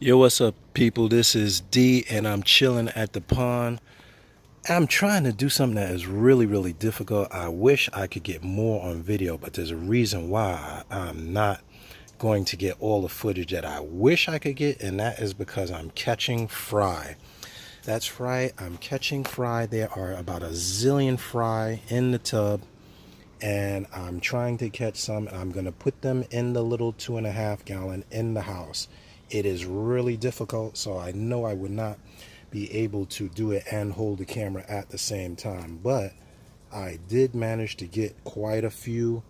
Yo, what's up, people? This is D, and I'm chilling at the pond. I'm trying to do something that is really difficult. I wish I could get more on video, but there's a reason why I'm not going to get all the footage that I wish I could get, and that is because I'm catching fry. That's right, I'm catching fry. There are about a zillion fry in the tub, and I'm trying to catch some. I'm going to put them in the little 2.5 gallon in the house. It is really difficult, so I know I would not be able to do it and hold the camera at the same time, but I did manage to get quite a few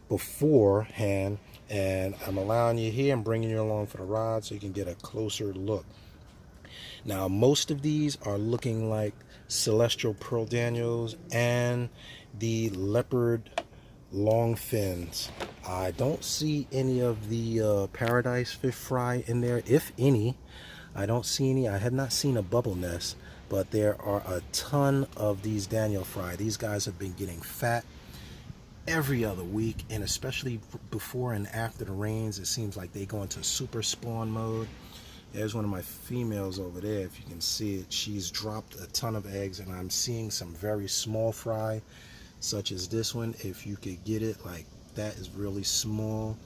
beforehand, and I'm allowing you here and bringing you along for the ride so you can get a closer look. Now, most of these are looking like Celestial Pearl Daniels and the leopard long fins. I don't see any of the paradise fish fry in there, if any. I don't see any. I have not seen a bubble nest, but there are a ton of these Daniel fry. These guys have been getting fat every other week, and especially before and after the rains, it seems like they go into super spawn mode. There's one of my females over there. If you can see it, she's dropped a ton of eggs, and I'm seeing some very small fry, such as this one. If you could get it, like that is really small,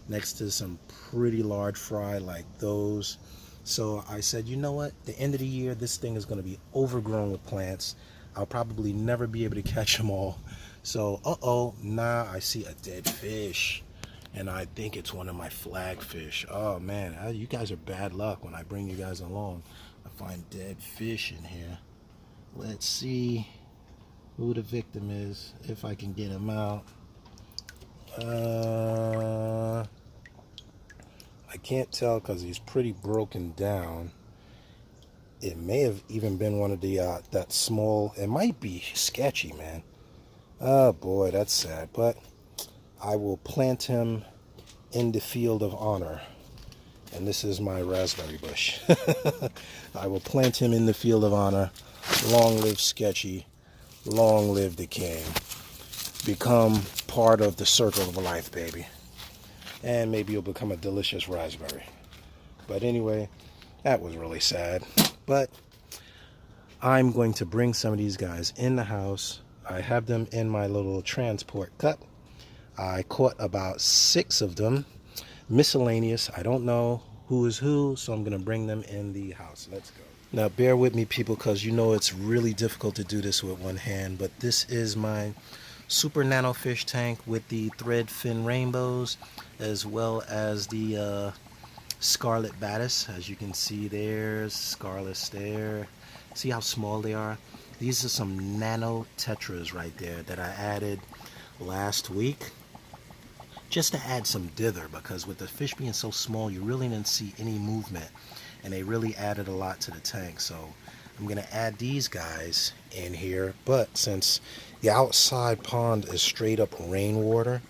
next to some pretty large fry like those. So I said, you know what? The end of the year, this thing is going to be overgrown with plants. I'll probably never be able to catch them all. So, nah, I see a dead fish. And I think it's one of my flagfish. Oh man, you guys are bad luck when I bring you guys along. I find dead fish in here. Let's see who the victim is, if I can get him out. I can't tell because he's pretty broken down. It may have even been one of the that small. It might be sketchy, man. Oh boy, that's sad. But I will plant him in the field of honor. And this is my raspberry bush. I will plant him in the field of honor. Long live Sketchy. Long live the king. Become part of the circle of life, baby. And maybe you'll become a delicious raspberry. But anyway, that was really sad. But I'm going to bring some of these guys in the house. I have them in my little transport cup. I caught about 6 of them. Miscellaneous. I don't know who is who, so I'm going to bring them in the house. Let's go. Now, bear with me, people, because you know it's really difficult to do this with one hand. But this is my super nano fish tank with the thread fin rainbows, as well as the scarlet batis. As you can see, there's scarlet there. See how small they are? These are some nano tetras right there that I added last week, just to add some dither, because with the fish being so small, you really didn't see any movement, and they really added a lot to the tank. So I'm going to add these guys in here. But since the outside pond is straight up rainwater,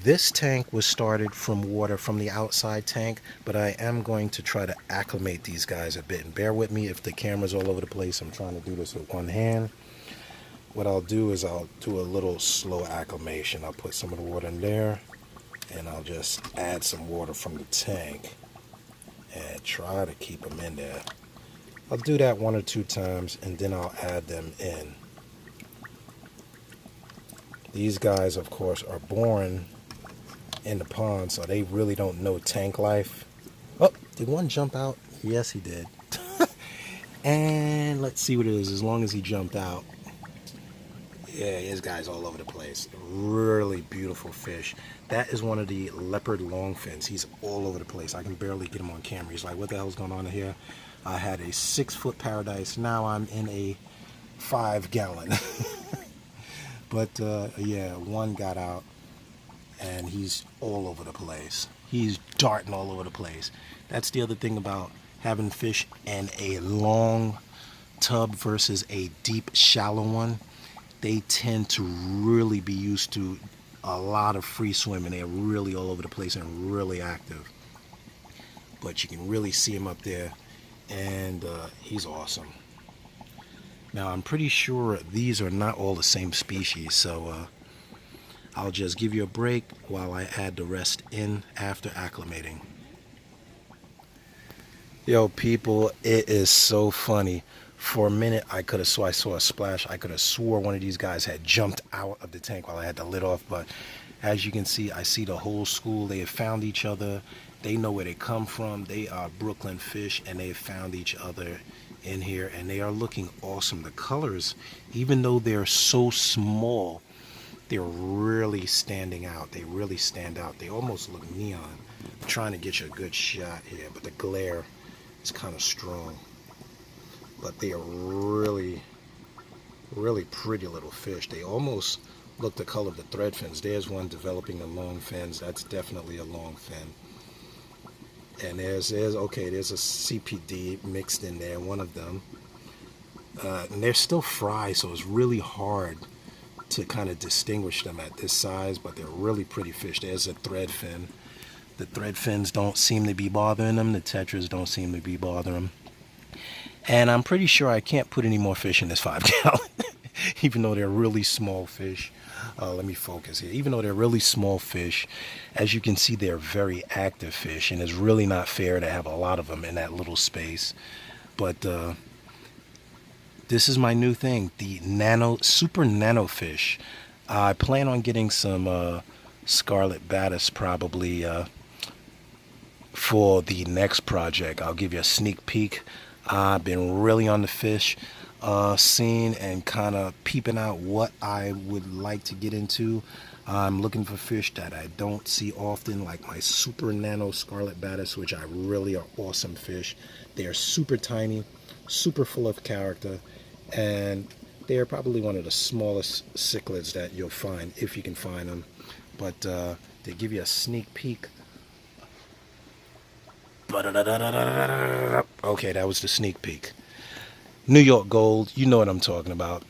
this tank was started from water from the outside tank, but I am going to try to acclimate these guys a bit. And bear with me if the camera's all over the place. I'm trying to do this with one hand. What I'll do is I'll do a little slow acclimation. I'll put some of the water in there, and I'll just add some water from the tank and try to keep them in there. I'll do that 1 or 2 times, and then I'll add them in. These guys, of course, are born in the pond, so they really don't know tank life. Oh, did one jump out? Yes, he did. And let's see what it is. As long as he jumped out. Yeah, his guy's all over the place. Really beautiful fish. That is one of the leopard longfins. He's all over the place. I can barely get him on camera. He's like, what the hell's going on here? I had a 6-foot paradise. Now I'm in a 5-gallon. But yeah, one got out, and he's all over the place. He's darting all over the place. That's the other thing about having fish in a long tub versus a deep, shallow one. They tend to really be used to a lot of free swimming. They're really all over the place and really active. But you can really see him up there, and he's awesome. Now, I'm pretty sure these are not all the same species, so I'll just give you a break while I add the rest in after acclimating. Yo, people, it is so funny. For a minute, I could have swore I saw a splash. I could have swore one of these guys had jumped out of the tank while I had the lid off. But as you can see, I see the whole school. They have found each other. They know where they come from. They are Brooklyn fish, and they have found each other in here, and they are looking awesome. The colors, even though they're so small, they're really standing out. They really stand out. They almost look neon. I'm trying to get you a good shot here, but the glare is kind of strong. But they are really, really pretty little fish. They almost look the color of the thread fins. There's one developing the long fins. That's definitely a long fin. And there's a CPD mixed in there, one of them. And they're still fry, so it's really hard to kind of distinguish them at this size, but they're really pretty fish. There's a thread fin. The thread fins don't seem to be bothering them. The tetras don't seem to be bothering them. And I'm pretty sure I can't put any more fish in this 5 gallon, even though they're really small fish. Let me focus here. Even though they're really small fish, as you can see, they're very active fish, and it's really not fair to have a lot of them in that little space. But this is my new thing, the super nano fish. I plan on getting some scarlet batis probably for the next project. I'll give you a sneak peek. I've been really on the fish scene and kind of peeping out what I would like to get into. I'm looking for fish that I don't see often, like my super nano scarlet batis, which I really are awesome fish. They are super tiny, super full of character, and they are probably one of the smallest cichlids that you'll find, if you can find them. But to give you a sneak peek, okay, that was the sneak peek. New York Gold, you know what I'm talking about.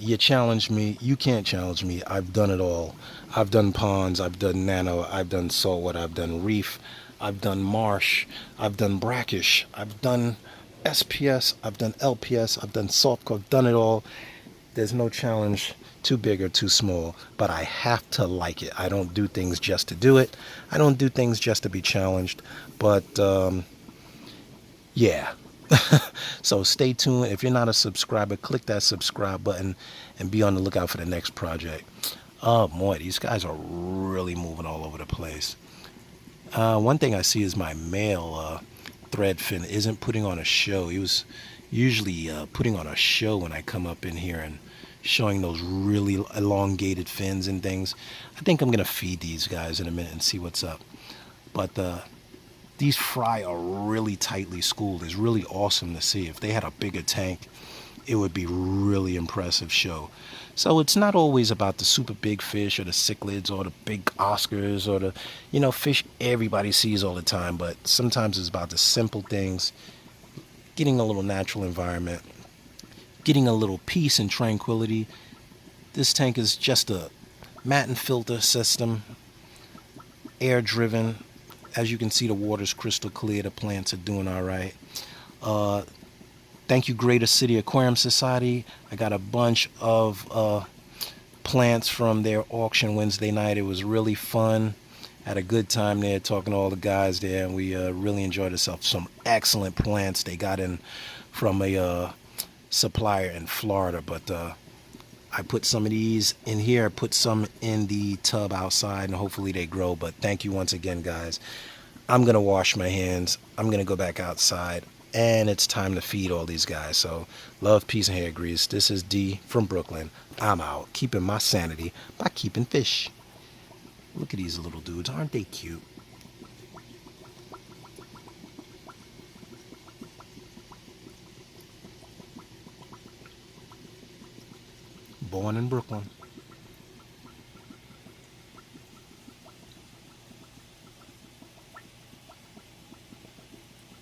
You challenge me, you can't challenge me. I've done it all. I've done ponds, I've done nano, I've done saltwater, I've done reef, I've done marsh, I've done brackish, I've done SPS, I've done LPS, I've done soft, I've done it all. There's no challenge too big or too small, but I have to like it. I don't do things just to do it. I don't do things just to be challenged, but yeah. So stay tuned. If you're not a subscriber, click that subscribe button and be on the lookout for the next project. Oh boy, these guys are really moving all over the place. One thing I see is my male threadfin isn't putting on a show. He was usually putting on a show when I come up in here and showing those really elongated fins and things. I think I'm gonna feed these guys in a minute and see what's up. But these fry are really tightly schooled. It's really awesome to see. If they had a bigger tank, it would be really impressive show. So it's not always about the super big fish or the cichlids or the big Oscars or the fish everybody sees all the time, but sometimes it's about the simple things, getting a little natural environment, getting a little peace and tranquility. This tank is just a mat and filter system, air driven. As you can see, the water's crystal clear. The plants are doing all right. Thank you, Greater City Aquarium Society. I got a bunch of plants from their auction Wednesday night. It was really fun. Had a good time there talking to all the guys there, and we really enjoyed ourselves. Some excellent plants they got in from a supplier in Florida, but I put some of these in here, put some in the tub outside, and hopefully they grow. But thank you once again, guys. I'm going to wash my hands. I'm going to go back outside, and it's time to feed all these guys. So love, peace, and hair grease. This is D from Brooklyn. I'm out, keeping my sanity by keeping fish. Look at these little dudes. Aren't they cute? Born in Brooklyn.